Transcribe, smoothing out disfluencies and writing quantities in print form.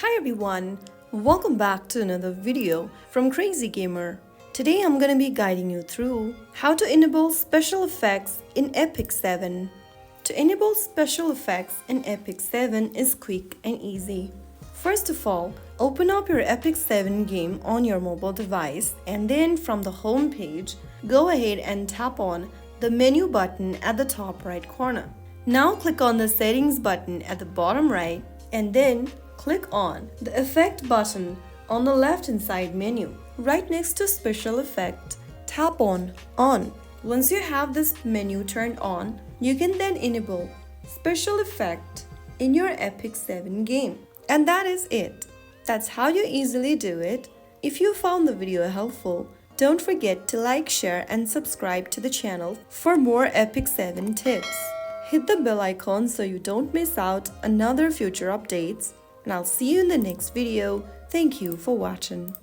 Hi everyone, welcome back to another video from Crazy Gamer. Today I'm gonna be guiding you through how to enable special effects in Epic 7. To enable special effects in Epic 7 is quick and easy. First of all, open up your Epic 7 game on your mobile device and then from the home page, go ahead and tap on the menu button at the top right corner. Now click on the settings button at the bottom right and then click on the effect button on the left hand side menu. Right next to special effect, tap on on. Once you have this menu turned on, you can then enable special effect in your Epic 7 game. And that is it. That's how you easily do it. If you found the video helpful, don't forget to like, share and subscribe to the channel for more Epic 7 tips. Hit the bell icon so you don't miss out another future updates. And I'll see you in the next video. Thank you for watching.